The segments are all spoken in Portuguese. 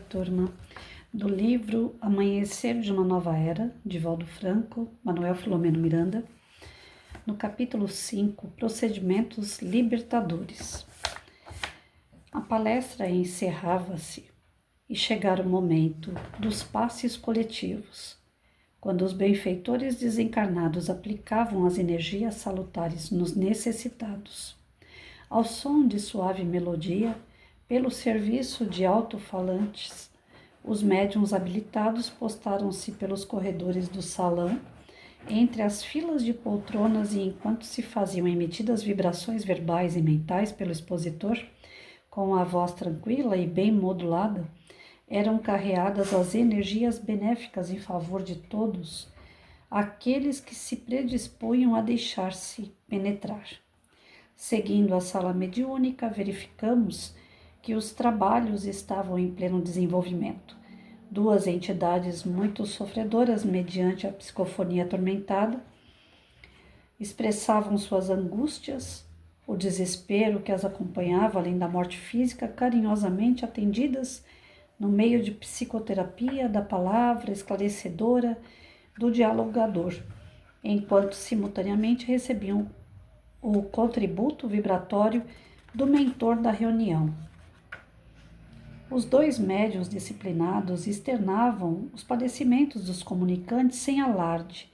Turma, do livro Amanhecer de uma Nova Era, de Valdo Franco, Manuel Filomeno Miranda, no capítulo 5, Procedimentos Libertadores. A palestra encerrava-se e chegara o momento dos passes coletivos, quando os benfeitores desencarnados aplicavam as energias salutares nos necessitados. Ao som de suave melodia, pelo serviço de alto-falantes, os médiuns habilitados postaram-se pelos corredores do salão, entre as filas de poltronas, e enquanto se faziam emitidas vibrações verbais e mentais pelo expositor, com a voz tranquila e bem modulada, eram carreadas as energias benéficas em favor de todos aqueles que se predispunham a deixar-se penetrar. Seguindo a sala mediúnica, verificamos que os trabalhos estavam em pleno desenvolvimento. Duas entidades muito sofredoras, mediante a psicofonia atormentada, expressavam suas angústias, o desespero que as acompanhava, além da morte física, carinhosamente atendidas no meio de psicoterapia, da palavra esclarecedora do dialogador, enquanto simultaneamente recebiam o contributo vibratório do mentor da reunião. Os dois médiuns disciplinados externavam os padecimentos dos comunicantes sem alarde,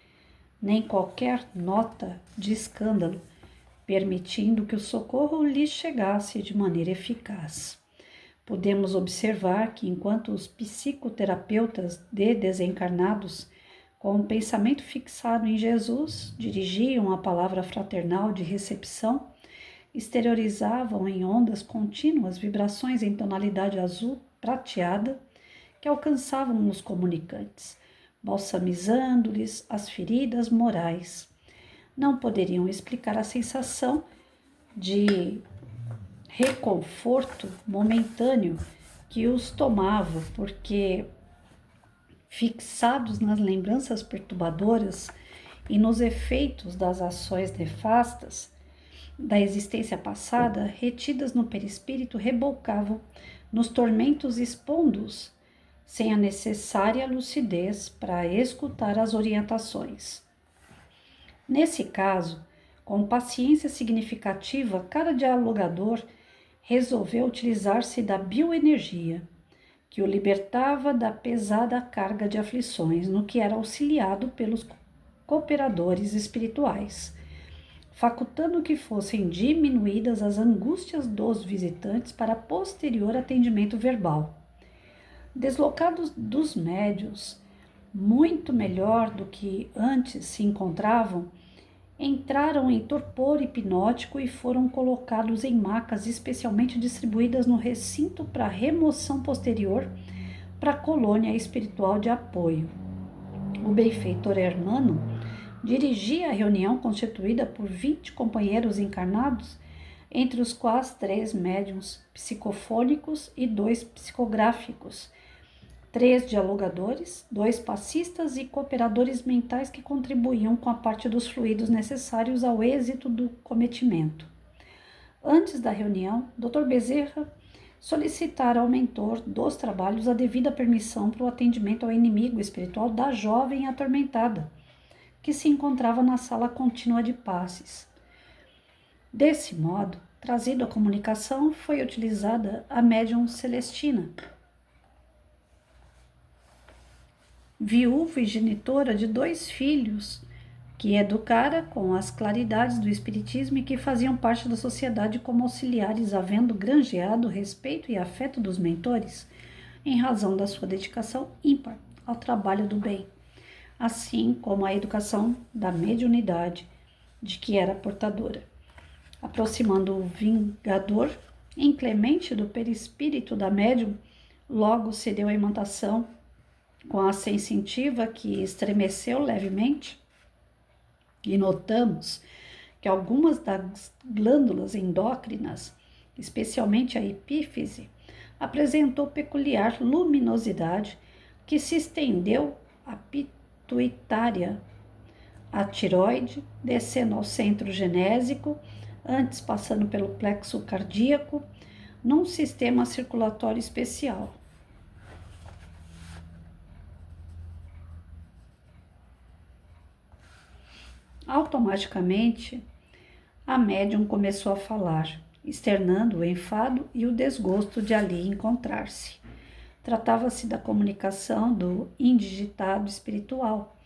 nem qualquer nota de escândalo, permitindo que o socorro lhes chegasse de maneira eficaz. Podemos observar que, enquanto os psicoterapeutas de desencarnados, com o pensamento fixado em Jesus, dirigiam a palavra fraternal de recepção, exteriorizavam em ondas contínuas vibrações em tonalidade azul prateada que alcançavam os comunicantes, balsamizando-lhes as feridas morais. Não poderiam explicar a sensação de reconforto momentâneo que os tomava, porque, fixados nas lembranças perturbadoras e nos efeitos das ações nefastas da existência passada, retidas no perispírito, rebocavam nos tormentos, expondo-os sem a necessária lucidez para escutar as orientações. Nesse caso, com paciência significativa, cada dialogador resolveu utilizar-se da bioenergia, que o libertava da pesada carga de aflições, no que era auxiliado pelos cooperadores espirituais, facultando que fossem diminuídas as angústias dos visitantes para posterior atendimento verbal. Deslocados dos médiuns, muito melhor do que antes se encontravam, entraram em torpor hipnótico e foram colocados em macas especialmente distribuídas no recinto para remoção posterior para a colônia espiritual de apoio. O benfeitor Hermano dirigia a reunião constituída por 20 companheiros encarnados, entre os quais 3 médiuns psicofônicos e 2 psicográficos, 3 dialogadores, 2 passistas e cooperadores mentais que contribuíam com a parte dos fluidos necessários ao êxito do cometimento. Antes da reunião, Dr. Bezerra solicitara ao mentor dos trabalhos a devida permissão para o atendimento ao inimigo espiritual da jovem atormentada, que se encontrava na sala contínua de passes. Desse modo, trazido à comunicação, foi utilizada a médium Celestina, viúva e genitora de 2 filhos, que educara com as claridades do espiritismo e que faziam parte da sociedade como auxiliares, havendo granjeado o respeito e afeto dos mentores, em razão da sua dedicação ímpar ao trabalho do bem, assim como a educação da mediunidade de que era portadora. Aproximando o vingador, inclemente do perispírito da médium, logo cedeu a imantação com a sensitiva que estremeceu levemente, e notamos que algumas das glândulas endócrinas, especialmente a epífise, apresentou peculiar luminosidade que se estendeu à pituitária, a tiroide, descendo ao centro genésico, antes passando pelo plexo cardíaco, num sistema circulatório especial. Automaticamente, a médium começou a falar, externando o enfado e o desgosto de ali encontrar-se. Tratava-se da comunicação do indigitado espiritual.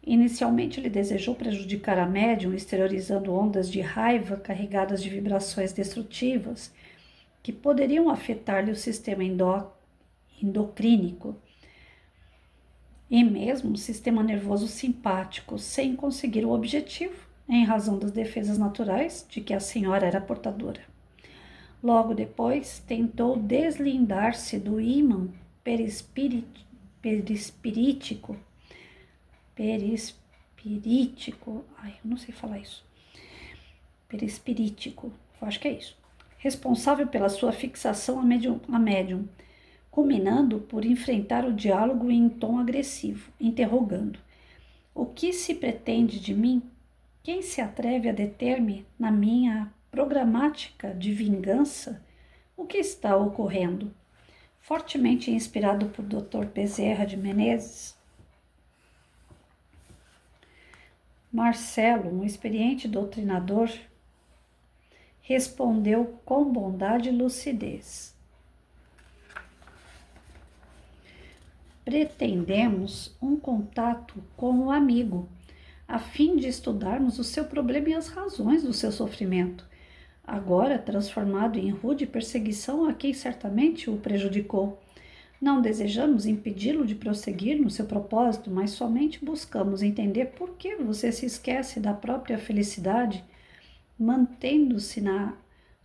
Inicialmente, ele desejou prejudicar a médium, exteriorizando ondas de raiva carregadas de vibrações destrutivas que poderiam afetar-lhe o sistema endocrínico e mesmo o sistema nervoso simpático, sem conseguir o objetivo, em razão das defesas naturais de que a senhora era portadora. Logo depois, tentou deslindar-se do ímã perispirítico, eu não sei falar isso, perispirítico, eu acho que é isso, responsável pela sua fixação a médium, culminando por enfrentar o diálogo em tom agressivo, interrogando: o que se pretende de mim? Quem se atreve a deter-me na minha programática de vingança? O que está ocorrendo? Fortemente inspirado por Dr. Bezerra de Menezes, Marcelo, um experiente doutrinador, respondeu com bondade e lucidez: pretendemos um contato com o amigo, a fim de estudarmos o seu problema e as razões do seu sofrimento, agora transformado em rude perseguição a quem certamente o prejudicou. Não desejamos impedi-lo de prosseguir no seu propósito, mas somente buscamos entender por que você se esquece da própria felicidade, mantendo-se na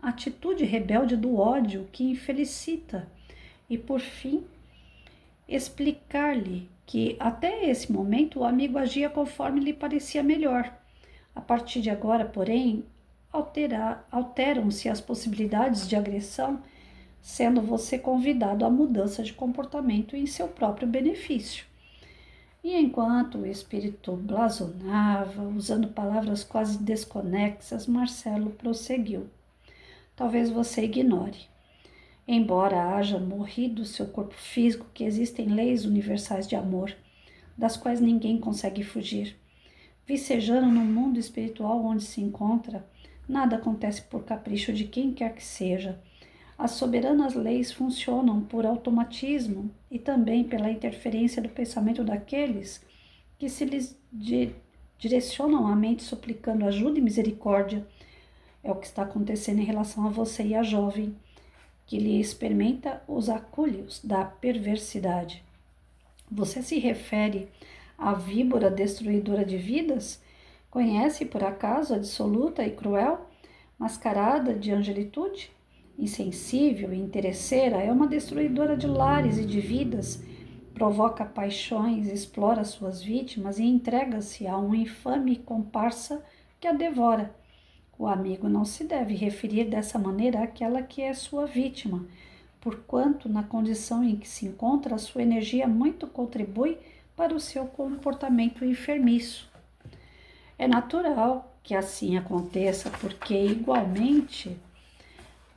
atitude rebelde do ódio que infelicita, e por fim, explicar-lhe que até esse momento o amigo agia conforme lhe parecia melhor. A partir de agora, porém, alteram-se as possibilidades de agressão, sendo você convidado à mudança de comportamento em seu próprio benefício. E enquanto o espírito blasonava, usando palavras quase desconexas, Marcelo prosseguiu: talvez você ignore. Embora haja morrido seu corpo físico, que existem leis universais de amor, das quais ninguém consegue fugir. Vicejando no mundo espiritual onde se encontra, nada acontece por capricho de quem quer que seja. As soberanas leis funcionam por automatismo e também pela interferência do pensamento daqueles que se lhes direcionam a mente suplicando ajuda e misericórdia. É o que está acontecendo em relação a você e a jovem, que lhe experimenta os acúlios da perversidade. Você se refere à víbora destruidora de vidas? Conhece, por acaso, a dissoluta e cruel, mascarada de angelitude? Insensível e interesseira, é uma destruidora de lares e de vidas, provoca paixões, explora suas vítimas e entrega-se a uma infame comparsa que a devora. O amigo não se deve referir dessa maneira àquela que é sua vítima, porquanto, na condição em que se encontra, a sua energia muito contribui para o seu comportamento enfermiço. É natural que assim aconteça, porque, igualmente,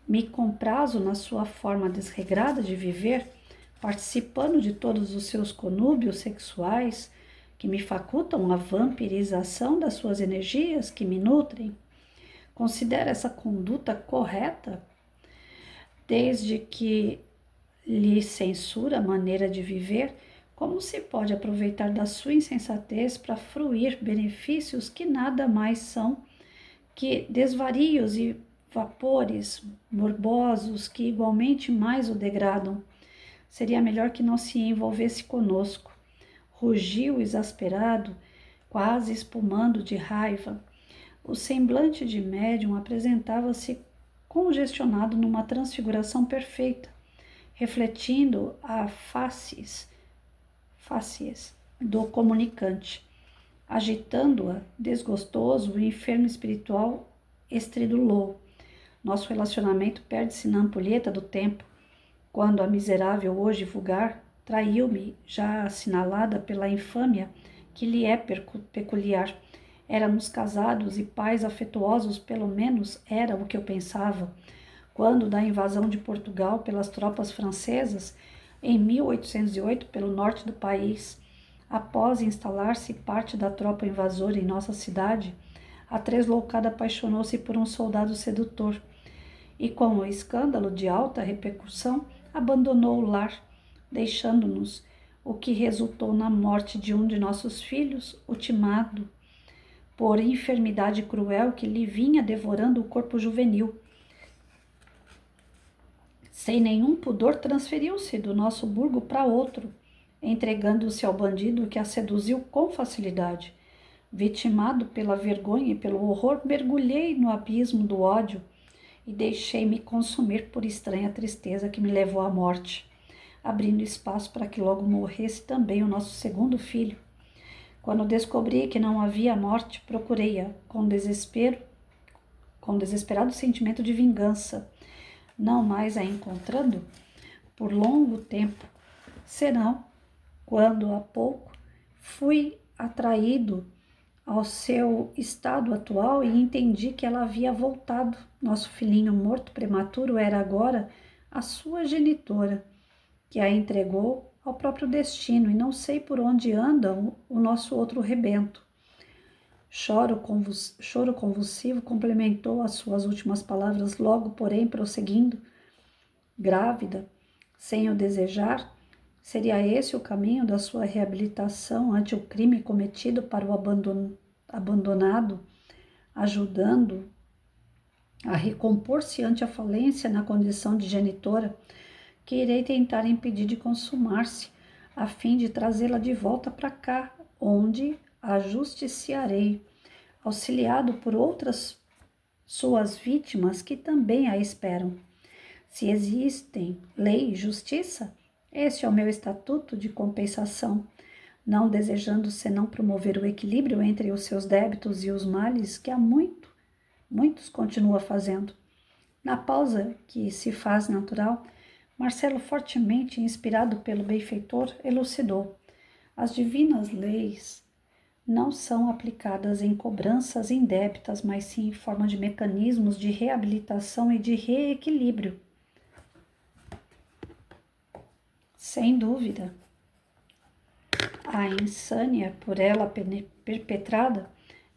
me comprazo na sua forma desregrada de viver, participando de todos os seus conúbios sexuais que me facultam a vampirização das suas energias que me nutrem. Considera essa conduta correta, desde que lhe censura a maneira de viver? Como se pode aproveitar da sua insensatez para fruir benefícios que nada mais são que desvarios e vapores morbosos que igualmente mais o degradam? Seria melhor que não se envolvesse conosco. Rugiu exasperado, quase espumando de raiva. O semblante de médium apresentava-se congestionado numa transfiguração perfeita, refletindo a facies do comunicante. Agitando-a, desgostoso, o enfermo espiritual estridulou: nosso relacionamento perde-se na ampulheta do tempo, quando a miserável hoje vulgar traiu-me, já assinalada pela infâmia que lhe é peculiar. Éramos casados e pais afetuosos, pelo menos era o que eu pensava, quando da invasão de Portugal pelas tropas francesas, em 1808, pelo norte do país, Após instalar-se parte da tropa invasora em nossa cidade, a tresloucada apaixonou-se por um soldado sedutor e, com o escândalo de alta repercussão, abandonou o lar, deixando-nos, o que resultou na morte de um de nossos filhos, ultimado por enfermidade cruel que lhe vinha devorando o corpo juvenil. Sem nenhum pudor, transferiu-se do nosso burgo para outro, entregando-se ao bandido que a seduziu com facilidade. Vitimado pela vergonha e pelo horror, mergulhei no abismo do ódio e deixei-me consumir por estranha tristeza que me levou à morte, abrindo espaço para que logo morresse também o nosso segundo filho. Quando descobri que não havia morte, procurei-a com desesperado sentimento de vingança, não mais a encontrando por longo tempo, senão quando há pouco fui atraído ao seu estado atual e entendi que ela havia voltado. Nosso filhinho morto prematuro era agora a sua genitora, que a entregou ao próprio destino, e não sei por onde anda o nosso outro rebento. Choro convulsivo complementou as suas últimas palavras, logo, porém, prosseguindo: grávida, sem o desejar, seria esse o caminho da sua reabilitação ante o crime cometido para o abandonado, ajudando a recompor-se ante a falência na condição de genitora, que irei tentar impedir de consumar-se, a fim de trazê-la de volta para cá, onde a justiciarei, auxiliado por outras suas vítimas que também a esperam. Se existem lei e justiça, esse é o meu estatuto de compensação, não desejando senão promover o equilíbrio entre os seus débitos e os males que há muitos continua fazendo. Na pausa que se faz natural, Marcelo, fortemente inspirado pelo benfeitor, elucidou: as divinas leis não são aplicadas em cobranças indébitas, mas sim em forma de mecanismos de reabilitação e de reequilíbrio. Sem dúvida, a insânia por ela perpetrada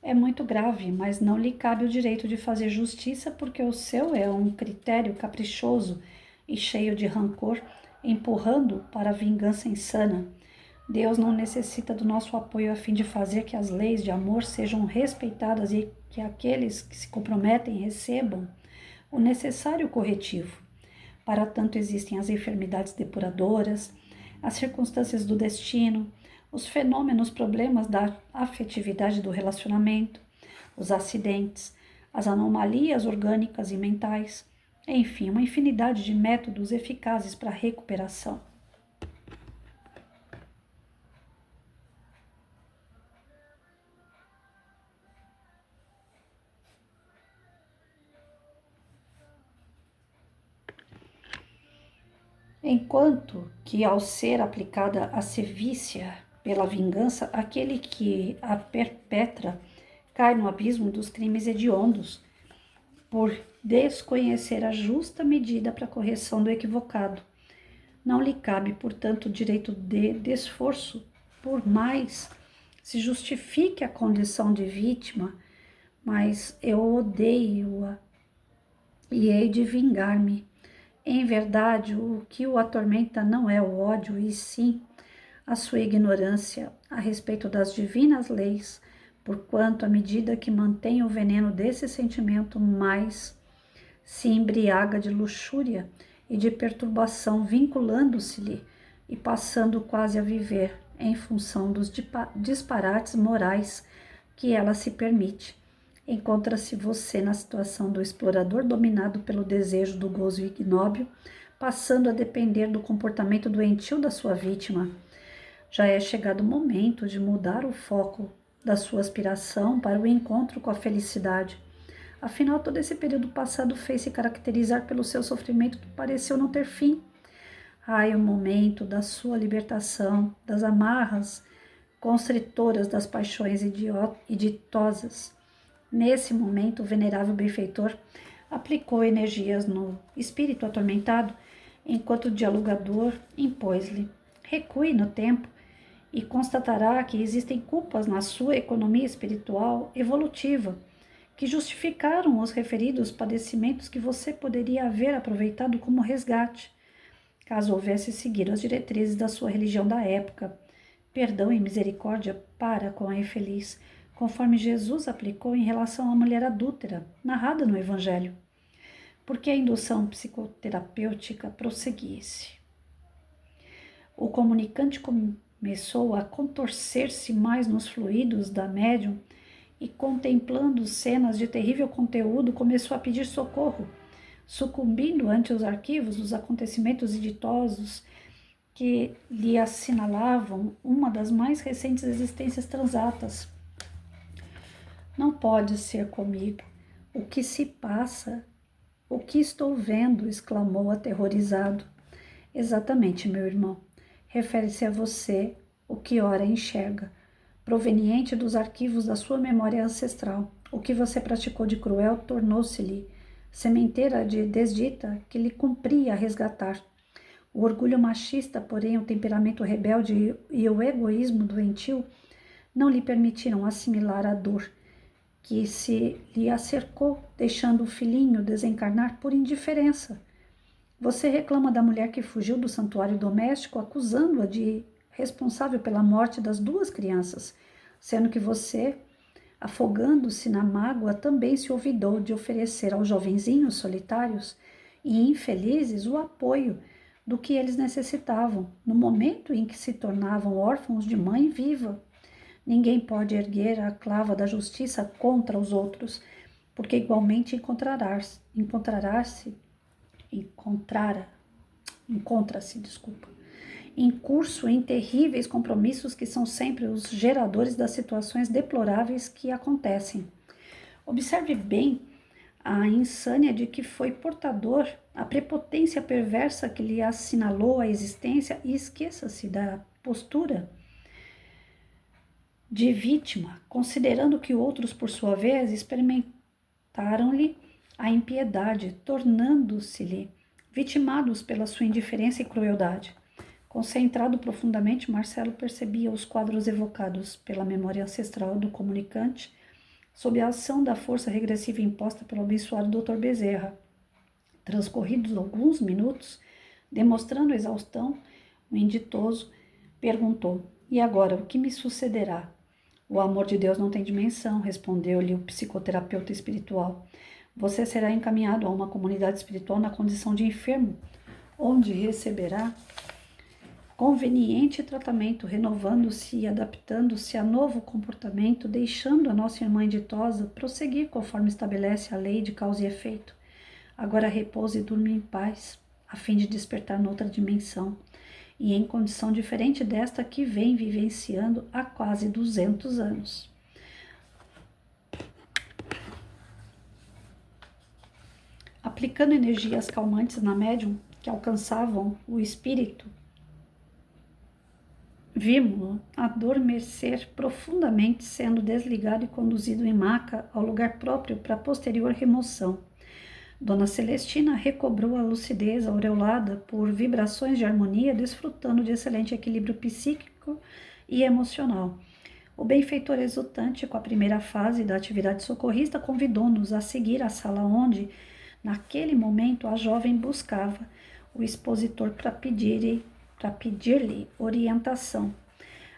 é muito grave, mas não lhe cabe o direito de fazer justiça, porque o seu é um critério caprichoso e cheio de rancor, empurrando para a vingança insana. Deus não necessita do nosso apoio a fim de fazer que as leis de amor sejam respeitadas e que aqueles que se comprometem recebam o necessário corretivo. Para tanto existem as enfermidades depuradoras, as circunstâncias do destino, os fenômenos, problemas da afetividade do relacionamento, os acidentes, as anomalias orgânicas e mentais, enfim, uma infinidade de métodos eficazes para a recuperação. Enquanto que, ao ser aplicada a sevícia pela vingança, aquele que a perpetra cai no abismo dos crimes hediondos, por desconhecer a justa medida para a correção do equivocado. Não lhe cabe, portanto, o direito de esforço, por mais se justifique a condição de vítima, mas eu odeio-a e hei de vingar-me. Em verdade, o que o atormenta não é o ódio, e sim a sua ignorância a respeito das divinas leis, porquanto, à medida que mantém o veneno desse sentimento, mais se embriaga de luxúria e de perturbação, vinculando-se-lhe e passando quase a viver em função dos disparates morais que ela se permite. Encontra-se você na situação do explorador dominado pelo desejo do gozo ignóbil, passando a depender do comportamento doentio da sua vítima. Já é chegado o momento de mudar o foco da sua aspiração para o encontro com a felicidade. Afinal, todo esse período passado fez-se caracterizar pelo seu sofrimento que pareceu não ter fim. Ai, o momento da sua libertação, das amarras constritoras das paixões iditosas. Nesse momento, o venerável benfeitor aplicou energias no espírito atormentado, enquanto o dialogador impôs-lhe: recue no tempo e constatará que existem culpas na sua economia espiritual evolutiva que justificaram os referidos padecimentos que você poderia haver aproveitado como resgate, caso houvesse seguido as diretrizes da sua religião da época, perdão e misericórdia para com a infeliz, conforme Jesus aplicou em relação à mulher adúltera, narrada no Evangelho, porque a indução psicoterapêutica prosseguisse. O comunicante começou a contorcer-se mais nos fluidos da médium e, contemplando cenas de terrível conteúdo, começou a pedir socorro, sucumbindo ante os arquivos dos acontecimentos ditosos que lhe assinalavam uma das mais recentes existências transatas. Não pode ser comigo. O que se passa? O que estou vendo? Exclamou aterrorizado. Exatamente, meu irmão. Refere-se a você, o que ora enxerga, proveniente dos arquivos da sua memória ancestral. O que você praticou de cruel tornou-se-lhe sementeira de desdita que lhe cumpria resgatar. O orgulho machista, porém, o temperamento rebelde e o egoísmo doentio não lhe permitiram assimilar a dor que se lhe acercou, deixando o filhinho desencarnar por indiferença. Você reclama da mulher que fugiu do santuário doméstico, acusando-a de responsável pela morte das duas crianças, sendo que você, afogando-se na mágoa, também se olvidou de oferecer aos jovenzinhos solitários e infelizes o apoio do que eles necessitavam, no momento em que se tornavam órfãos de mãe viva. Ninguém pode erguer a clava da justiça contra os outros, porque igualmente encontra-se em curso em terríveis compromissos que são sempre os geradores das situações deploráveis que acontecem. Observe bem a insânia de que foi portador, a prepotência perversa que lhe assinalou a existência e esqueça-se da postura de vítima, considerando que outros, por sua vez, experimentaram-lhe a impiedade, tornando-se-lhe vitimados pela sua indiferença e crueldade. Concentrado profundamente, Marcelo percebia os quadros evocados pela memória ancestral do comunicante sob a ação da força regressiva imposta pelo abençoado Dr. Bezerra. Transcorridos alguns minutos, demonstrando exaustão, o inditoso perguntou: "E agora, o que me sucederá?" "O amor de Deus não tem dimensão", respondeu-lhe o psicoterapeuta espiritual. "Você será encaminhado a uma comunidade espiritual na condição de enfermo, onde receberá conveniente tratamento, renovando-se e adaptando-se a novo comportamento, deixando a nossa irmã ditosa prosseguir conforme estabelece a lei de causa e efeito. Agora repouse e durma em paz, a fim de despertar noutra dimensão, e em condição diferente desta que vem vivenciando há quase 200 anos. Aplicando energias calmantes na médium que alcançavam o espírito, vimos-lo adormecer profundamente, sendo desligado e conduzido em maca ao lugar próprio para posterior remoção. Dona Celestina recobrou a lucidez aureolada por vibrações de harmonia, desfrutando de excelente equilíbrio psíquico e emocional. O benfeitor exultante com a primeira fase da atividade socorrista convidou-nos a seguir a sala onde, naquele momento, a jovem buscava o expositor para pedir-lhe orientação.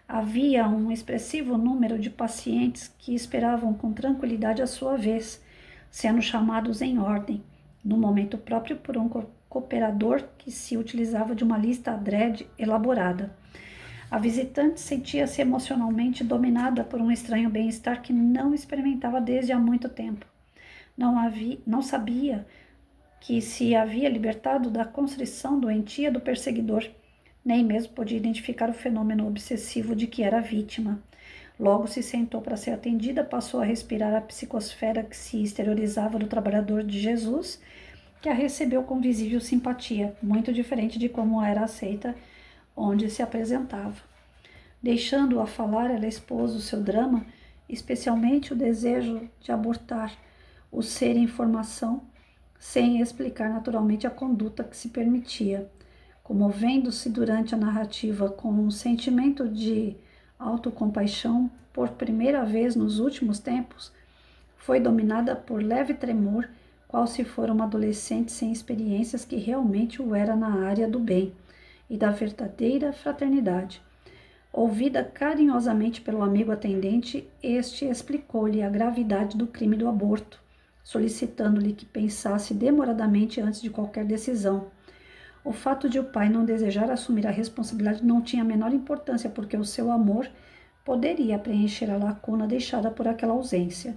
Havia um expressivo número de pacientes que esperavam com tranquilidade a sua vez, sendo chamados em ordem, no momento próprio por um cooperador que se utilizava de uma lista adrede elaborada. A visitante sentia-se emocionalmente dominada por um estranho bem-estar que não experimentava desde há muito tempo. Não sabia que se havia libertado da constrição doentia do perseguidor, nem mesmo podia identificar o fenômeno obsessivo de que era vítima. Logo se sentou para ser atendida, passou a respirar a psicosfera que se exteriorizava do trabalhador de Jesus, que a recebeu com visível simpatia, muito diferente de como era aceita onde se apresentava. Deixando-a falar, ela expôs o seu drama, especialmente o desejo de abortar o ser em formação, sem explicar naturalmente a conduta que se permitia. Comovendo-se durante a narrativa com um sentimento de A autocompaixão, por primeira vez nos últimos tempos, foi dominada por leve tremor, qual se for uma adolescente sem experiências que realmente o era na área do bem e da verdadeira fraternidade. Ouvida carinhosamente pelo amigo atendente, este explicou-lhe a gravidade do crime do aborto, solicitando-lhe que pensasse demoradamente antes de qualquer decisão. O fato de o pai não desejar assumir a responsabilidade não tinha a menor importância, porque o seu amor poderia preencher a lacuna deixada por aquela ausência.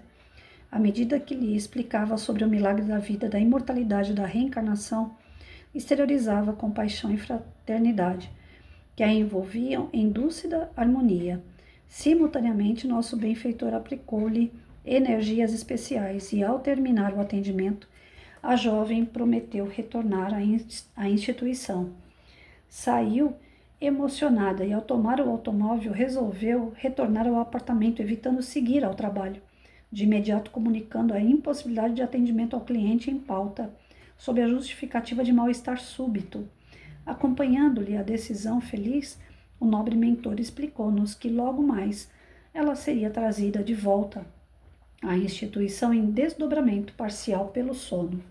À medida que lhe explicava sobre o milagre da vida, da imortalidade e da reencarnação, exteriorizava compaixão e fraternidade, que a envolviam em dúcida harmonia. Simultaneamente, nosso benfeitor aplicou-lhe energias especiais e, ao terminar o atendimento, a jovem prometeu retornar à instituição. Saiu emocionada e, ao tomar o automóvel, resolveu retornar ao apartamento, evitando seguir ao trabalho, de imediato comunicando a impossibilidade de atendimento ao cliente em pauta, sob a justificativa de mal-estar súbito. Acompanhando-lhe a decisão feliz, o nobre mentor explicou-nos que logo mais ela seria trazida de volta à instituição em desdobramento parcial pelo sono.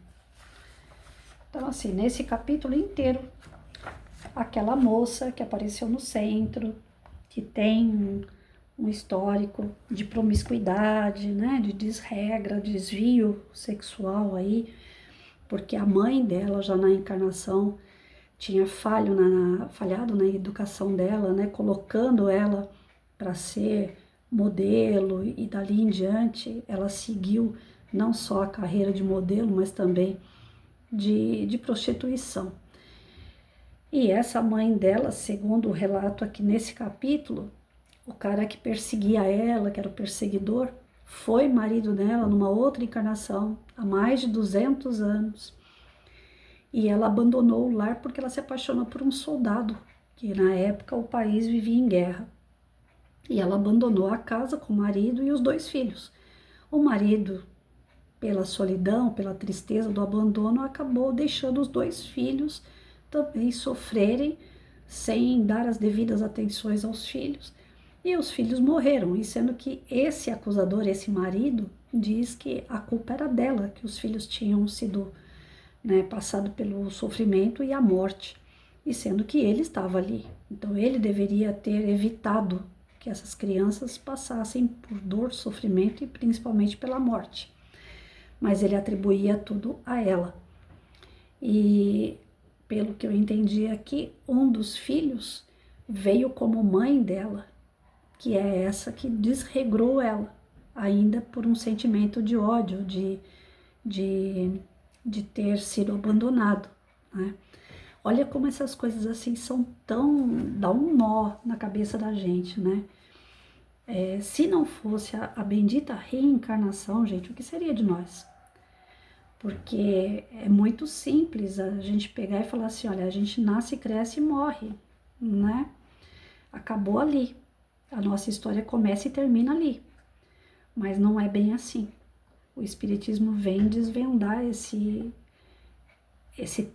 Então, assim, nesse capítulo inteiro, aquela moça que apareceu no centro, que tem um histórico de promiscuidade, né, de desregra, desvio sexual aí, porque a mãe dela já na encarnação tinha falhado na educação dela, né, colocando ela para ser modelo, e dali em diante ela seguiu não só a carreira de modelo, mas também de prostituição. E essa mãe dela, segundo o relato aqui nesse capítulo, o cara que perseguia ela, que era o perseguidor, foi marido dela numa outra encarnação, há mais de 200 anos. E ela abandonou o lar porque ela se apaixonou por um soldado, que na época o país vivia em guerra. E ela abandonou a casa com o marido e os 2 filhos. O marido, pela solidão, pela tristeza do abandono, acabou deixando os 2 filhos também sofrerem sem dar as devidas atenções aos filhos. E os filhos morreram, e sendo que esse acusador, esse marido, diz que a culpa era dela, que os filhos tinham sido, né, passado pelo sofrimento e a morte, e sendo que ele estava ali. Então ele deveria ter evitado que essas crianças passassem por dor, sofrimento e principalmente pela morte. Mas ele atribuía tudo a ela. E pelo que eu entendi aqui, um dos filhos veio como mãe dela, que é essa que desregrou ela, ainda por um sentimento de ódio, de ter sido abandonado, né? Olha como essas coisas assim são dá um nó na cabeça da gente, né? Se não fosse a bendita reencarnação, gente, o que seria de nós? Porque é muito simples a gente pegar e falar assim, olha, a gente nasce, cresce e morre, né? Acabou ali. A nossa história começa e termina ali. Mas não é bem assim. O Espiritismo vem desvendar esse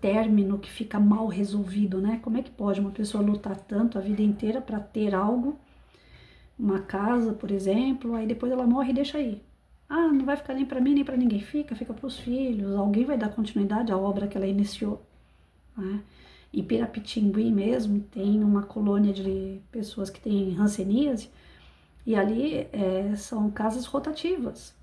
término que fica mal resolvido, né? Como é que pode uma pessoa lutar tanto a vida inteira para ter algo, uma casa, por exemplo, aí depois ela morre e deixa aí. Ah, não vai ficar nem para mim nem para ninguém, fica para os filhos, alguém vai dar continuidade à obra que ela iniciou, né? Em Pirapitingui mesmo tem uma colônia de pessoas que têm hanseníase, e ali são casas rotativas.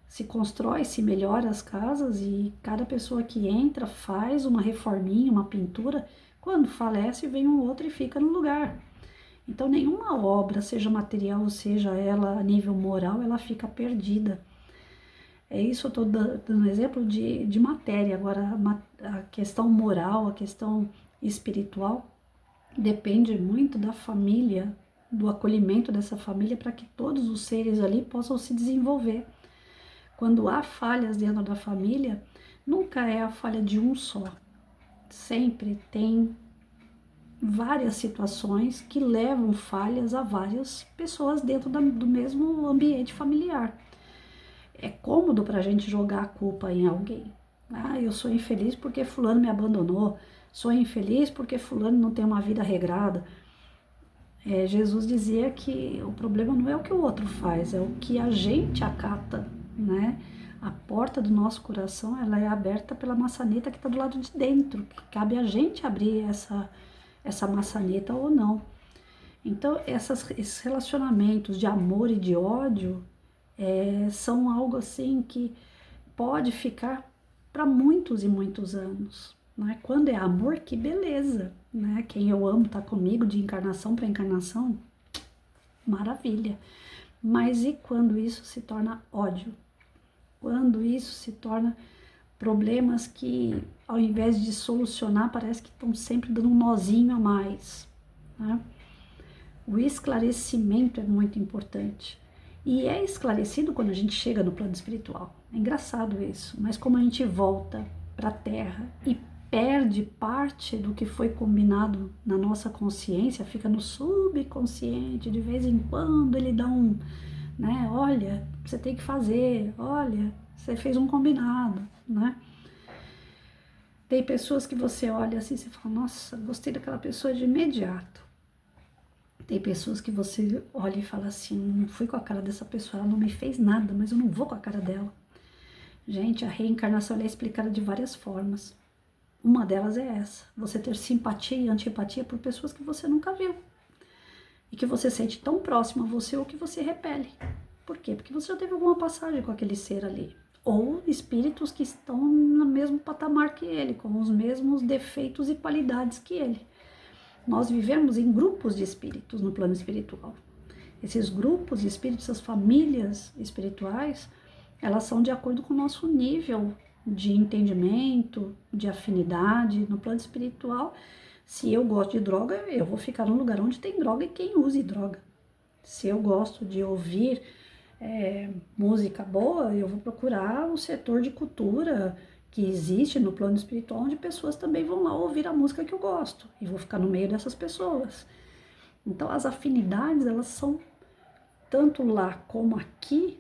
Se constrói, se melhora as casas e cada pessoa que entra faz uma reforminha, uma pintura. Quando falece, vem um outro e fica no lugar. Então, nenhuma obra, seja material ou seja ela a nível moral, ela fica perdida. É isso, eu estou dando exemplo de matéria. Agora, a questão moral, a questão espiritual, depende muito da família, do acolhimento dessa família para que todos os seres ali possam se desenvolver. Quando há falhas dentro da família, nunca é a falha de um só. Sempre tem várias situações que levam falhas a várias pessoas dentro do mesmo ambiente familiar. É cômodo para a gente jogar a culpa em alguém. Ah, eu sou infeliz porque fulano me abandonou. Sou infeliz porque fulano não tem uma vida regrada. Jesus dizia que o problema não é o que o outro faz, é o que a gente acata, né? A porta do nosso coração, ela é aberta pela maçaneta que está do lado de dentro, que cabe a gente abrir essa maçaneta ou não. Então, esses relacionamentos de amor e de ódio são algo assim que pode ficar para muitos e muitos anos. Né? Quando é amor, que beleza! Né? Quem eu amo está comigo de encarnação para encarnação, maravilha. Mas e quando isso se torna ódio? Quando isso se torna problemas que, ao invés de solucionar, parece que estão sempre dando um nozinho a mais. Né? O esclarecimento é muito importante. E é esclarecido quando a gente chega no plano espiritual. É engraçado isso, mas como a gente volta para a Terra e perde parte do que foi combinado na nossa consciência, fica no subconsciente, de vez em quando ele dá né, olha, você tem que fazer, olha, você fez um combinado, né? Tem pessoas que você olha assim e você fala, nossa, gostei daquela pessoa de imediato. Tem pessoas que você olha e fala assim, não fui com a cara dessa pessoa, ela não me fez nada, mas eu não vou com a cara dela. Gente, a reencarnação é explicada de várias formas. Uma delas é essa, você ter simpatia e antipatia por pessoas que você nunca viu. E que você sente tão próximo a você ou que você repele. Por quê? Porque você já teve alguma passagem com aquele ser ali. Ou espíritos que estão no mesmo patamar que ele, com os mesmos defeitos e qualidades que ele. Nós vivemos em grupos de espíritos no plano espiritual. Esses grupos de espíritos, essas famílias espirituais, elas são de acordo com o nosso nível de entendimento, de afinidade. No plano espiritual, se eu gosto de droga, eu vou ficar num lugar onde tem droga e quem use droga. Se eu gosto de ouvir música boa, eu vou procurar o setor de cultura que existe no plano espiritual, onde pessoas também vão lá ouvir a música que eu gosto, e vou ficar no meio dessas pessoas. Então, as afinidades, elas são, tanto lá como aqui,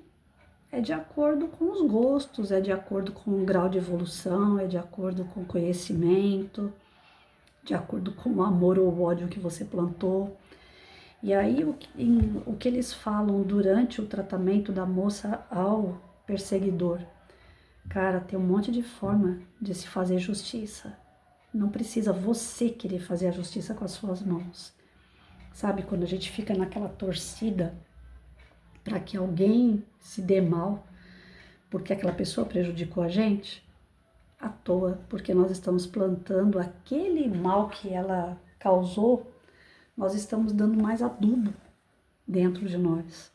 é de acordo com os gostos, é de acordo com o grau de evolução, é de acordo com o conhecimento, de acordo com o amor ou o ódio que você plantou. E aí, o que eles falam durante o tratamento da moça ao perseguidor? Cara, tem um monte de forma de se fazer justiça. Não precisa você querer fazer a justiça com as suas mãos. Sabe, quando a gente fica naquela torcida para que alguém se dê mal, porque aquela pessoa prejudicou a gente, à toa, porque nós estamos plantando aquele mal que ela causou, nós estamos dando mais adubo dentro de nós.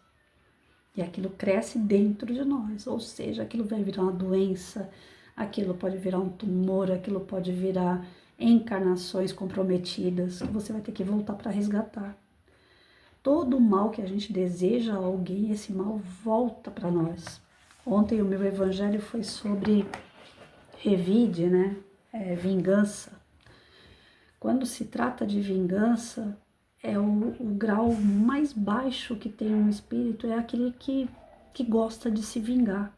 E aquilo cresce dentro de nós, ou seja, aquilo vai virar uma doença, aquilo pode virar um tumor, aquilo pode virar encarnações comprometidas, que você vai ter que voltar para resgatar. Todo o mal que a gente deseja a alguém, esse mal volta para nós. Ontem o meu evangelho foi sobre revide, né? Vingança. Quando se trata de vingança, o grau mais baixo que tem um espírito, é aquele que gosta de se vingar.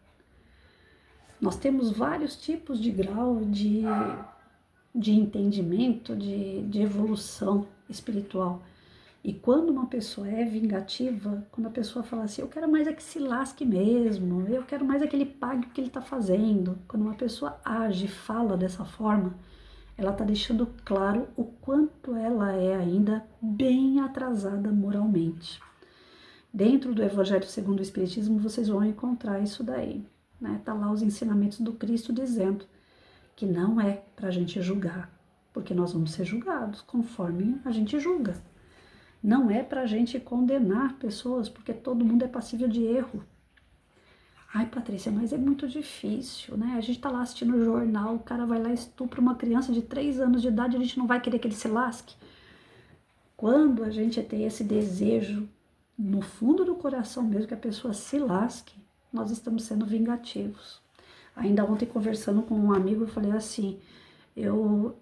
Nós temos vários tipos de grau de entendimento, de evolução espiritual. E quando uma pessoa é vingativa, quando a pessoa fala assim, eu quero mais é que se lasque mesmo, eu quero mais é que ele pague o que ele está fazendo. Quando uma pessoa age e fala dessa forma, ela está deixando claro o quanto ela é ainda bem atrasada moralmente. Dentro do Evangelho segundo o Espiritismo, vocês vão encontrar isso daí. Né? Tá lá os ensinamentos do Cristo dizendo que não é para a gente julgar, porque nós vamos ser julgados conforme a gente julga. Não é para a gente condenar pessoas, porque todo mundo é passível de erro. Ai, Patrícia, mas é muito difícil, né? A gente tá lá assistindo o jornal, o cara vai lá e estupra uma criança de 3 anos de idade, a gente não vai querer que ele se lasque? Quando a gente tem esse desejo, no fundo do coração mesmo, que a pessoa se lasque, nós estamos sendo vingativos. Ainda ontem, conversando com um amigo, eu falei assim, eu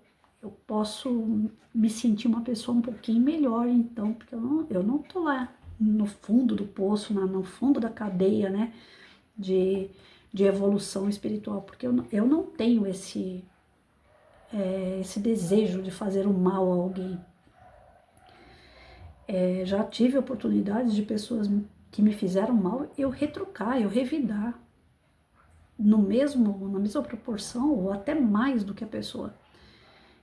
posso me sentir uma pessoa um pouquinho melhor, então, porque eu não tô lá no fundo do poço, no fundo da cadeia, né, de evolução espiritual, porque eu não tenho esse desejo de fazer o mal a alguém. Já tive oportunidades de pessoas que me fizeram mal, eu retrucar, eu revidar na mesma proporção ou até mais do que a pessoa.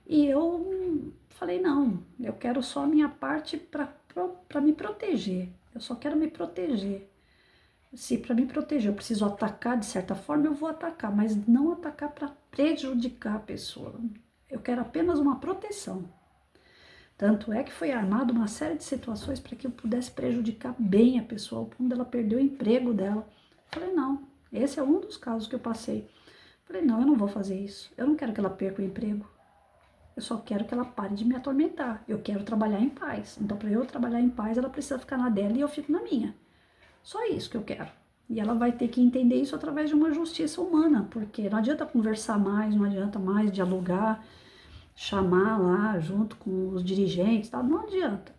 E eu falei, não, eu quero só a minha parte para me proteger. Eu só quero me proteger. Se para me proteger eu preciso atacar de certa forma, eu vou atacar, mas não atacar para prejudicar a pessoa. Eu quero apenas uma proteção. Tanto é que foi armado uma série de situações para que eu pudesse prejudicar bem a pessoa, ao ponto dela perder o emprego dela. Falei, não, esse é um dos casos que eu passei. Falei, não, eu não vou fazer isso. Eu não quero que ela perca o emprego. Eu só quero que ela pare de me atormentar. Eu quero trabalhar em paz. Então, para eu trabalhar em paz, ela precisa ficar na dela e eu fico na minha. Só isso que eu quero. E ela vai ter que entender isso através de uma justiça humana, porque não adianta conversar mais, não adianta mais dialogar, chamar lá junto com os dirigentes, tal. Não adianta.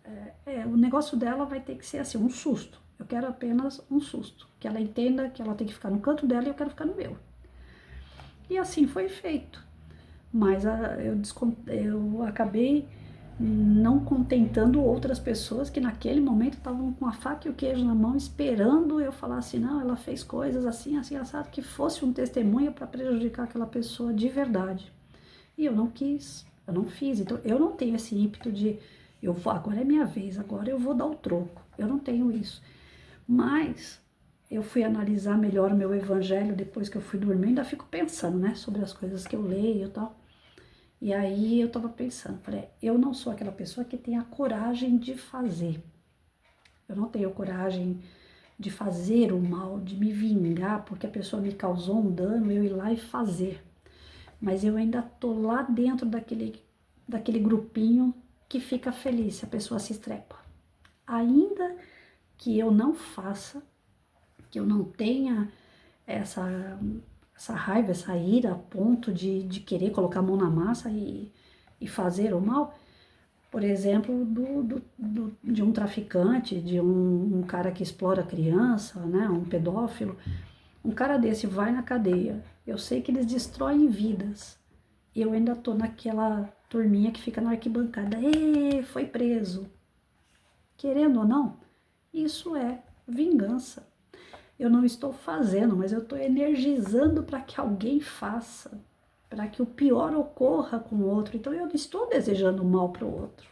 O negócio dela vai ter que ser assim, um susto. Eu quero apenas um susto. Que ela entenda que ela tem que ficar no canto dela e eu quero ficar no meu. E assim foi feito. Mas eu acabei não contentando outras pessoas que naquele momento estavam com a faca e o queijo na mão, esperando eu falar assim, não, ela fez coisas assim, assim, assado, que fosse um testemunho para prejudicar aquela pessoa de verdade. E eu não quis, eu não fiz. Então eu não tenho esse ímpeto de, agora é minha vez, agora eu vou dar o troco. Eu não tenho isso. Mas eu fui analisar melhor o meu evangelho depois que eu fui dormir, ainda fico pensando, né, sobre as coisas que eu leio e tal. E aí eu tava pensando, falei, eu não sou aquela pessoa que tem a coragem de fazer. Eu não tenho coragem de fazer o mal, de me vingar porque a pessoa me causou um dano, eu ir lá e fazer. Mas eu ainda tô lá dentro daquele grupinho que fica feliz se a pessoa se estrepa. Ainda que eu não faça, que eu não tenha essa raiva, essa ira a ponto de querer colocar a mão na massa e fazer o mal, por exemplo, de um traficante, de um cara que explora criança, né, um pedófilo. Um cara desse vai na cadeia, eu sei que eles destroem vidas, eu ainda tô naquela turminha que fica na arquibancada, foi preso. Querendo ou não, isso é vingança. Eu não estou fazendo, mas eu estou energizando para que alguém faça, para que o pior ocorra com o outro. Então eu não estou desejando mal para o outro.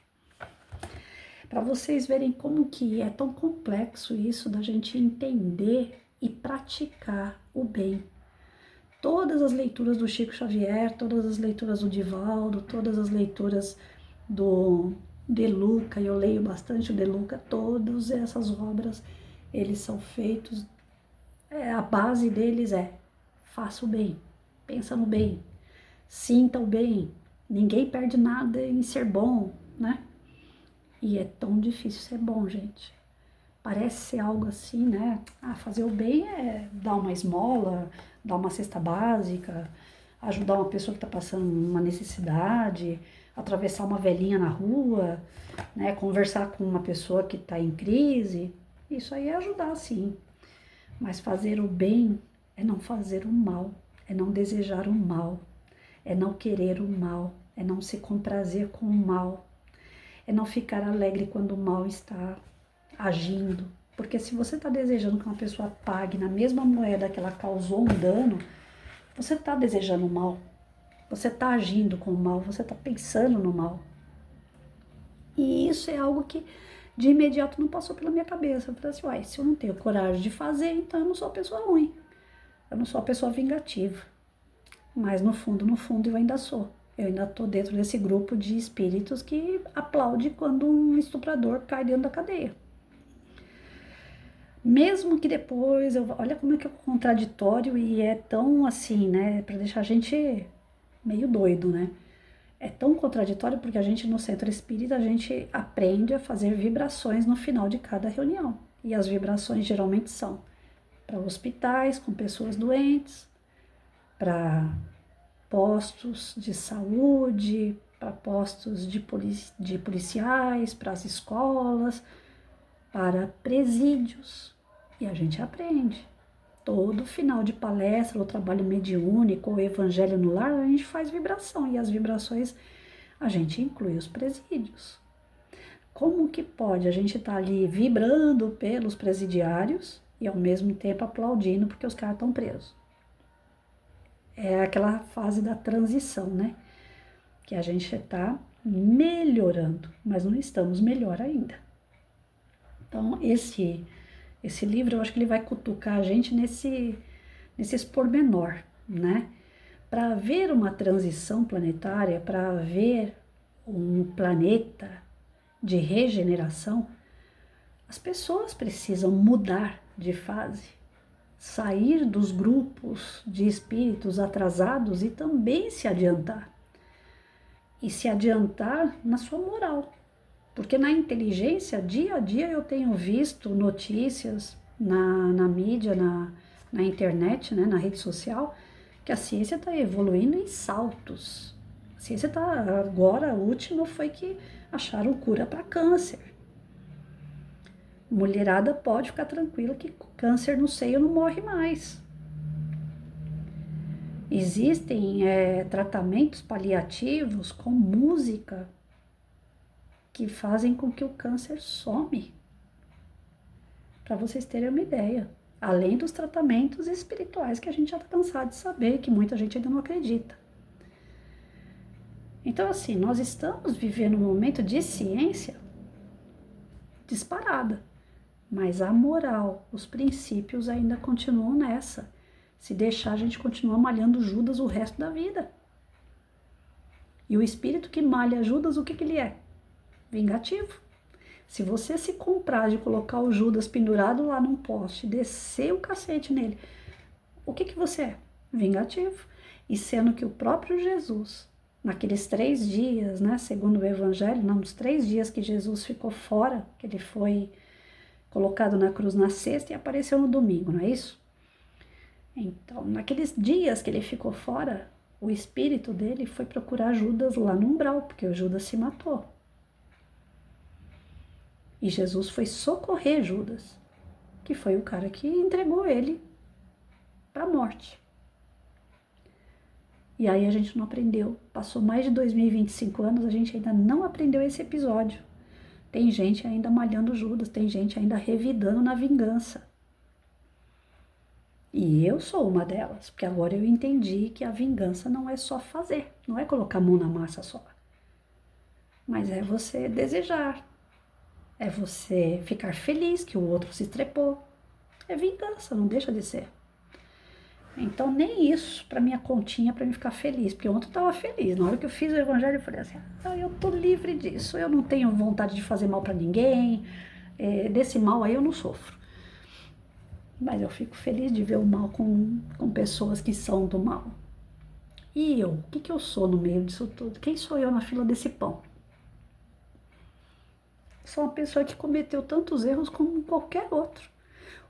Para vocês verem como que é tão complexo isso da gente entender e praticar o bem. Todas as leituras do Chico Xavier, todas as leituras do Divaldo, todas as leituras do De Luca, eu leio bastante o De Luca, todas essas obras, eles são feitos, a base deles é faça o bem, pensa no bem, sinta o bem, ninguém perde nada em ser bom, né? E é tão difícil ser bom, gente. Parece ser algo assim, né? Fazer o bem é dar uma esmola, dar uma cesta básica, ajudar uma pessoa que está passando uma necessidade, atravessar uma velhinha na rua, né? Conversar com uma pessoa que está em crise. Isso aí é ajudar, sim. Mas fazer o bem é não fazer o mal, é não desejar o mal, é não querer o mal, é não se comprazer com o mal, é não ficar alegre quando o mal está agindo. Porque se você está desejando que uma pessoa pague na mesma moeda que ela causou um dano, você está desejando o mal, você está agindo com o mal, você está pensando no mal. E isso é algo que de imediato não passou pela minha cabeça. Eu falei assim, uai, se eu não tenho coragem de fazer, então eu não sou uma pessoa ruim. Eu não sou uma pessoa vingativa. Mas no fundo, eu ainda sou. Eu ainda estou dentro desse grupo de espíritos que aplaude quando um estuprador cai dentro da cadeia. Mesmo que depois, olha como é que é contraditório e é tão assim, né, para deixar a gente meio doido, né? É tão contraditório porque a gente no centro espírita, a gente aprende a fazer vibrações no final de cada reunião. E as vibrações geralmente são para hospitais com pessoas doentes, para postos de saúde, para postos de policiais, para as escolas, para presídios. E a gente aprende. Todo final de palestra, ou trabalho mediúnico, ou evangelho no lar, a gente faz vibração. E as vibrações, a gente inclui os presídios. Como que pode a gente estar ali vibrando pelos presidiários e ao mesmo tempo aplaudindo porque os caras estão presos? É aquela fase da transição, né? Que a gente está melhorando, mas não estamos melhor ainda. Então, esse livro, eu acho que ele vai cutucar a gente nesses pormenor, né? Para haver uma transição planetária, para haver um planeta de regeneração, as pessoas precisam mudar de fase, sair dos grupos de espíritos atrasados e também se adiantar. E se adiantar na sua moral. Porque na inteligência, dia a dia eu tenho visto notícias na mídia, na internet, né, na rede social, que a ciência está evoluindo em saltos. A ciência está, agora, o último foi que acharam cura para câncer. Mulherada pode ficar tranquila que câncer no seio não morre mais. Existem tratamentos paliativos com música que fazem com que o câncer some. Para vocês terem uma ideia. Além dos tratamentos espirituais que a gente já está cansado de saber, que muita gente ainda não acredita. Então, assim, nós estamos vivendo um momento de ciência disparada. Mas a moral, os princípios ainda continuam nessa. Se deixar, a gente continua malhando Judas o resto da vida. E o espírito que malha Judas, o que ele é? Vingativo. Se você se comprar de colocar o Judas pendurado lá num poste, descer o cacete nele, o que você é? Vingativo. E sendo que o próprio Jesus, naqueles 3 dias, né, segundo o Evangelho, nos 3 dias que Jesus ficou fora, que ele foi colocado na cruz na sexta e apareceu no domingo, não é isso? Então, naqueles dias que ele ficou fora, o espírito dele foi procurar Judas lá no umbral, porque o Judas se matou. E Jesus foi socorrer Judas, que foi o cara que entregou ele para a morte. E aí a gente não aprendeu. Passou mais de 2025 anos, a gente ainda não aprendeu esse episódio. Tem gente ainda malhando Judas, tem gente ainda revidando na vingança. E eu sou uma delas, porque agora eu entendi que a vingança não é só fazer, não é colocar a mão na massa só. Mas é você desejar, é você ficar feliz que o outro se trepou. É vingança, não deixa de ser. Então nem isso para minha continha, para mim ficar feliz, porque ontem eu estava feliz. Na hora que eu fiz o evangelho eu falei assim, eu tô livre disso, eu não tenho vontade de fazer mal para ninguém, desse mal aí eu não sofro. Mas eu fico feliz de ver o mal com pessoas que são do mal. E eu? O que eu sou no meio disso tudo? Quem sou eu na fila desse pão? Sou uma pessoa que cometeu tantos erros como qualquer outro.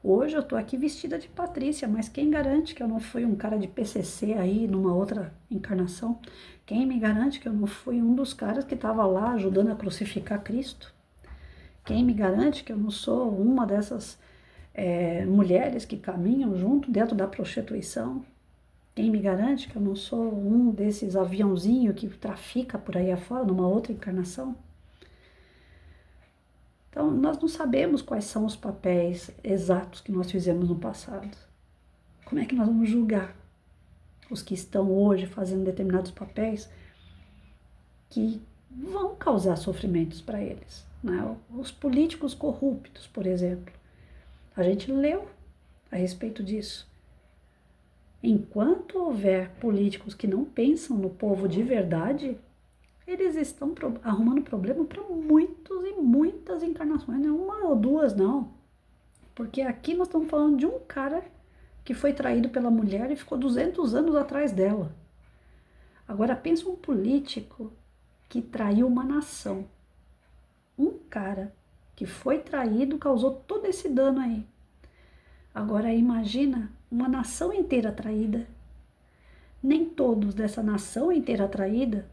Hoje eu tô aqui vestida de Patrícia, mas quem garante que eu não fui um cara de PCC aí numa outra encarnação? Quem me garante que eu não fui um dos caras que estava lá ajudando a crucificar Cristo? Quem me garante que eu não sou uma dessas mulheres que caminham junto dentro da prostituição? Quem me garante que eu não sou um desses aviãozinhos que trafica por aí afora numa outra encarnação? Então, nós não sabemos quais são os papéis exatos que nós fizemos no passado. Como é que nós vamos julgar os que estão hoje fazendo determinados papéis que vão causar sofrimentos para eles, né? Os políticos corruptos, por exemplo. A gente leu a respeito disso. Enquanto houver políticos que não pensam no povo de verdade, eles estão arrumando problema para muitos e muitas encarnações, não é uma ou duas, não. Porque aqui nós estamos falando de um cara que foi traído pela mulher e ficou 200 anos atrás dela. Agora pensa um político que traiu uma nação. Um cara que foi traído causou todo esse dano aí. Agora imagina uma nação inteira traída. Nem todos dessa nação inteira traída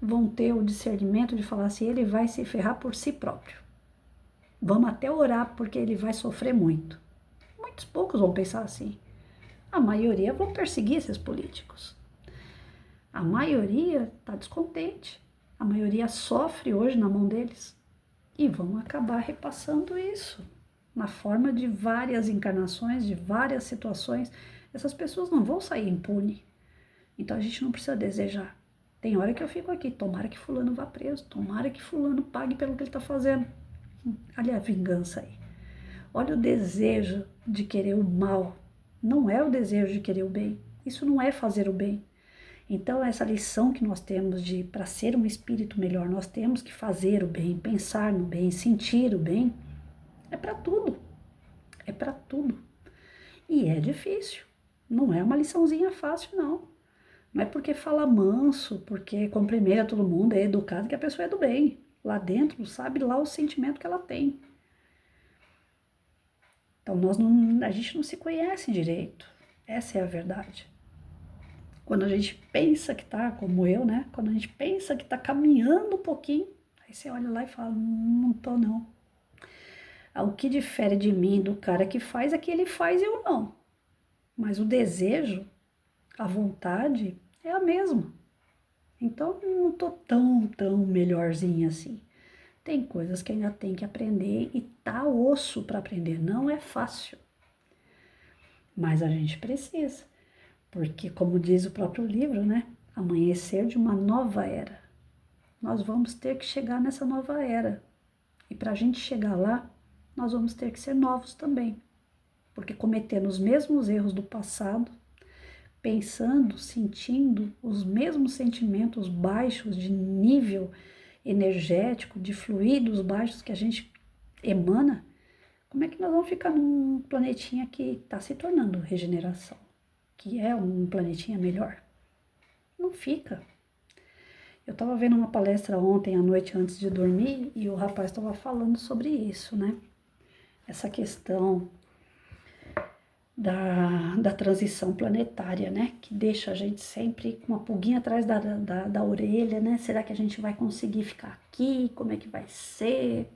vão ter o discernimento de falar assim, ele vai se ferrar por si próprio. Vamos até orar porque ele vai sofrer muito. Muitos poucos vão pensar assim. A maioria vão perseguir esses políticos. A maioria está descontente. A maioria sofre hoje na mão deles. e vão acabar repassando isso na forma de várias encarnações, de várias situações. Essas pessoas não vão sair impunes. Então a gente não precisa desejar. Tem hora que eu fico aqui, tomara que fulano vá preso, tomara que fulano pague pelo que ele está fazendo. Olha a vingança aí. Olha o desejo de querer o mal. Não é o desejo de querer o bem. Isso não é fazer o bem. Então essa lição que nós temos de, para ser um espírito melhor, nós temos que fazer o bem, pensar no bem, sentir o bem, é para tudo. É para tudo. E é difícil. Não é uma liçãozinha fácil, não. Não é porque fala manso, porque cumprimenta todo mundo, é educado, que a pessoa é do bem. Lá dentro, sabe lá o sentimento que ela tem. Então a gente não se conhece direito. Essa é a verdade. Quando a gente pensa que tá, como eu, né? Quando a gente pensa que tá caminhando um pouquinho, aí você olha lá e fala, não tô não. O que difere de mim do cara que faz é que ele faz e eu não. Mas o desejo, a vontade é a mesma. Então não tô tão melhorzinha assim. Tem coisas que ainda tem que aprender e tá osso para aprender. Não é fácil. Mas a gente precisa. Porque, como diz o próprio livro, né? Amanhecer de uma nova era. Nós vamos ter que chegar nessa nova era. E para a gente chegar lá, nós vamos ter que ser novos também. Porque cometendo os mesmos erros do passado, pensando, sentindo os mesmos sentimentos baixos de nível energético, de fluidos baixos que a gente emana, como é que nós vamos ficar num planetinha que está se tornando regeneração, que é um planetinha melhor? Não fica. Eu estava vendo uma palestra ontem à noite antes de dormir e o rapaz estava falando sobre isso, né? Essa questão da transição planetária, né? Que deixa a gente sempre com uma pulguinha atrás da orelha, né? Será que a gente vai conseguir ficar aqui? Como é que vai ser?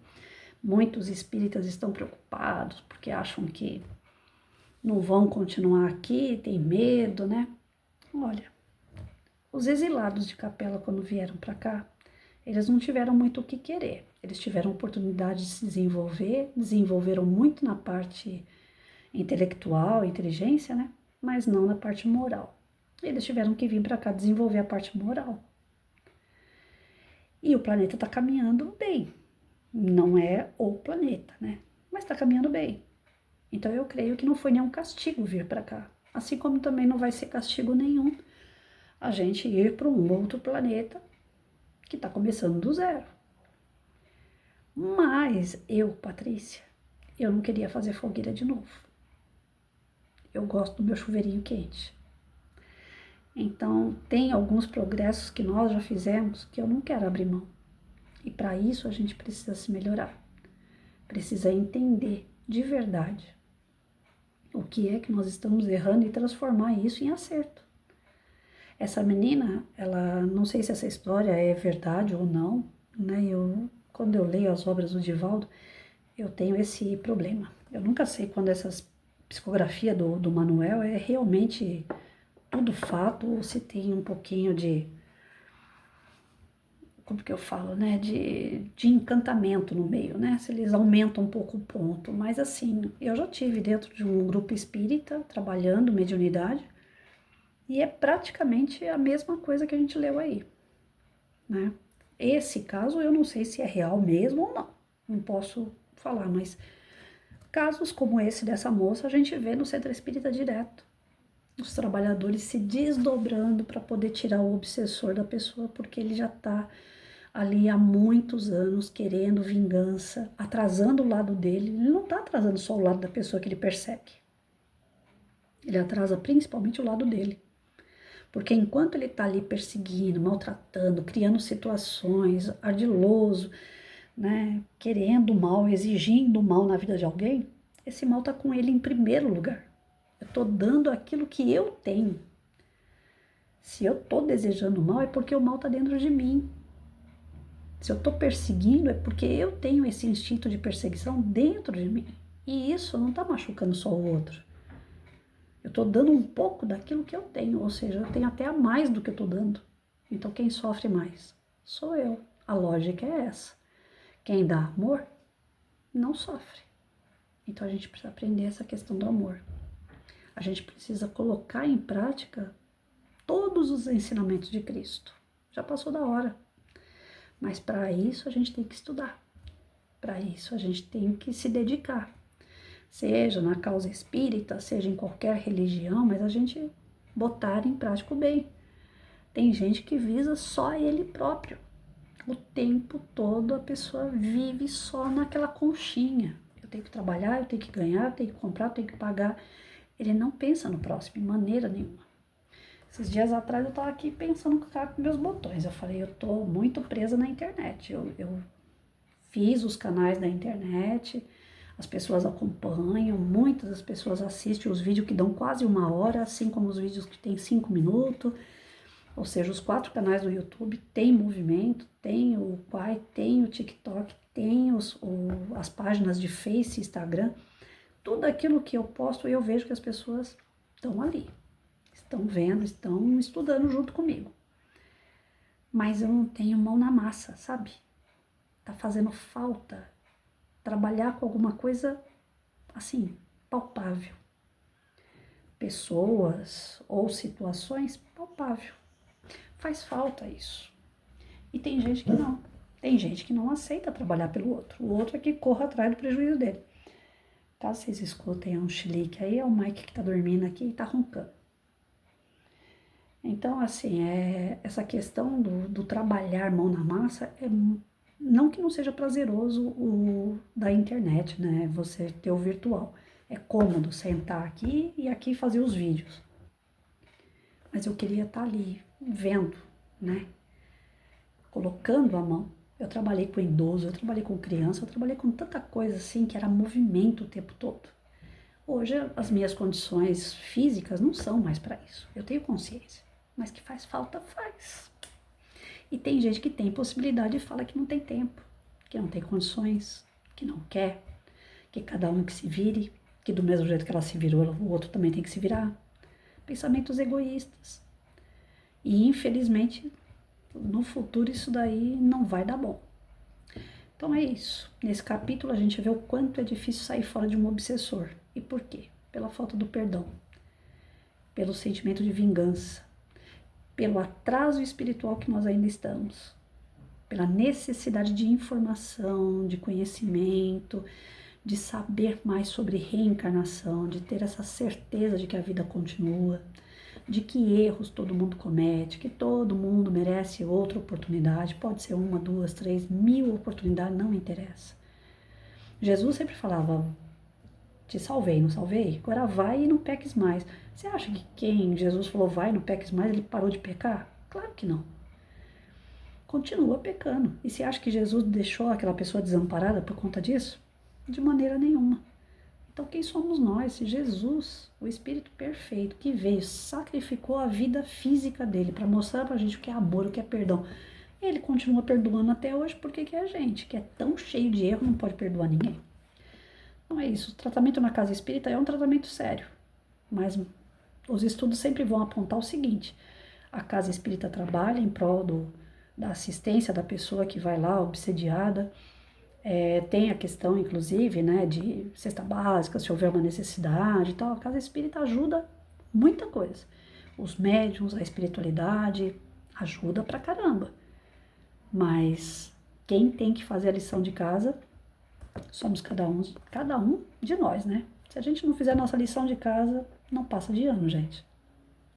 Muitos espíritas estão preocupados porque acham que não vão continuar aqui, tem medo, né? Olha, os exilados de Capela, quando vieram para cá, eles não tiveram muito o que querer. Eles tiveram oportunidade de se desenvolver, desenvolveram muito na parte intelectual, inteligência, né? Mas não na parte moral. Eles tiveram que vir para cá desenvolver a parte moral. E o planeta está caminhando bem. Não é o planeta, né? Mas está caminhando bem. Então eu creio que não foi nenhum castigo vir para cá. Assim como também não vai ser castigo nenhum a gente ir para um outro planeta que está começando do zero. Mas eu, Patrícia, eu não queria fazer fogueira de novo. Eu gosto do meu chuveirinho quente. Então, tem alguns progressos que nós já fizemos que eu não quero abrir mão. E para isso a gente precisa se melhorar. Precisa entender de verdade o que é que nós estamos errando e transformar isso em acerto. Essa menina, ela, não sei se essa história é verdade ou não, né? Quando eu leio as obras do Divaldo, eu tenho esse problema. Eu nunca sei quando essas psicografia do Manuel é realmente tudo fato ou se tem um pouquinho de, como que eu falo, né, de encantamento no meio, né, se eles aumentam um pouco o ponto. Mas assim, eu já tive dentro de um grupo espírita trabalhando mediunidade e é praticamente a mesma coisa que a gente leu aí, né. Esse caso eu não sei se é real mesmo ou não, não posso falar, mas casos como esse dessa moça a gente vê no centro espírita direto. Os trabalhadores se desdobrando para poder tirar o obsessor da pessoa, porque ele já está ali há muitos anos querendo vingança, atrasando o lado dele. Ele não está atrasando só o lado da pessoa que ele persegue. Ele atrasa principalmente o lado dele. Porque enquanto ele está ali perseguindo, maltratando, criando situações, ardiloso, né, querendo o mal, exigindo o mal na vida de alguém, esse mal está com ele em primeiro lugar. Eu estou dando aquilo que eu tenho. Se eu estou desejando o mal, é porque o mal está dentro de mim. Se eu estou perseguindo, é porque eu tenho esse instinto de perseguição dentro de mim. E isso não está machucando só o outro. Eu estou dando um pouco daquilo que eu tenho, ou seja, eu tenho até a mais do que eu estou dando. Então quem sofre mais? Sou eu. A lógica é essa. Quem dá amor não sofre. Então a gente precisa aprender essa questão do amor. A gente precisa colocar em prática todos os ensinamentos de Cristo. Já passou da hora. Mas para isso a gente tem que estudar. Para isso a gente tem que se dedicar. Seja na causa espírita, seja em qualquer religião, mas a gente botar em prática o bem. Tem gente que visa só ele próprio. O tempo todo a pessoa vive só naquela conchinha. Eu tenho que trabalhar, eu tenho que ganhar, eu tenho que comprar, eu tenho que pagar. Ele não pensa no próximo, de maneira nenhuma. Esses dias atrás eu estava aqui pensando com meus botões. Eu falei, eu tô muito presa na internet. Eu fiz os canais da internet, as pessoas acompanham, muitas das pessoas assistem os vídeos que dão quase 1 hora, assim como os vídeos que tem 5 minutos. Ou seja, os 4 canais do YouTube tem movimento, tem o Quai, tem o TikTok, tem as páginas de Face, Instagram. Tudo aquilo que eu posto, eu vejo que as pessoas estão ali. Estão vendo, estão estudando junto comigo. Mas eu não tenho mão na massa, sabe? Tá fazendo falta trabalhar com alguma coisa, assim, palpável. Pessoas ou situações palpável. Faz falta isso. E tem gente que não. Tem gente que não aceita trabalhar pelo outro. O outro é que corre atrás do prejuízo dele. Caso vocês escutem um chilique aí, é o Mike que tá dormindo aqui e tá roncando. Então, assim, essa questão do trabalhar mão na massa, não que não seja prazeroso o da internet, né? Você ter o virtual. É cômodo sentar aqui e aqui fazer os vídeos. Mas eu queria estar ali, vendo, né? Colocando a mão. Eu trabalhei com idoso, eu trabalhei com criança, eu trabalhei com tanta coisa assim que era movimento o tempo todo. Hoje as minhas condições físicas não são mais para isso. Eu tenho consciência, mas que faz falta, faz. E tem gente que tem possibilidade e fala que não tem tempo, que não tem condições, que não quer, que cada um que se vire, que do mesmo jeito que ela se virou, o outro também tem que se virar. Pensamentos egoístas. E infelizmente, no futuro isso daí não vai dar bom. Então é isso. Nesse capítulo a gente vê o quanto é difícil sair fora de um obsessor. E por quê? Pela falta do perdão, pelo sentimento de vingança, pelo atraso espiritual que nós ainda estamos, pela necessidade de informação, de conhecimento, de saber mais sobre reencarnação, de ter essa certeza de que a vida continua, de que erros todo mundo comete, que todo mundo merece outra oportunidade, pode ser 1, 2, 3, 1000 oportunidades, não interessa. Jesus sempre falava, te salvei, não salvei? Agora vai e não peques mais. Você acha que quem Jesus falou vai e não peques mais, ele parou de pecar? Claro que não. Continua pecando. E você acha que Jesus deixou aquela pessoa desamparada por conta disso? De maneira nenhuma. Então quem somos nós? Jesus, o Espírito perfeito, que veio, sacrificou a vida física dele para mostrar pra gente o que é amor, o que é perdão. Ele continua perdoando até hoje, porque que a gente, que é tão cheio de erro, não pode perdoar ninguém. Não é isso. O tratamento na casa espírita é um tratamento sério. Mas os estudos sempre vão apontar o seguinte: a casa espírita trabalha em prol da assistência da pessoa que vai lá obsediada. Tem a questão, inclusive, né, de cesta básica, se houver uma necessidade e tal. A casa espírita ajuda muita coisa. Os médiuns, a espiritualidade, ajuda pra caramba. Mas quem tem que fazer a lição de casa somos cada um de nós, né? Se a gente não fizer a nossa lição de casa, não passa de ano, gente.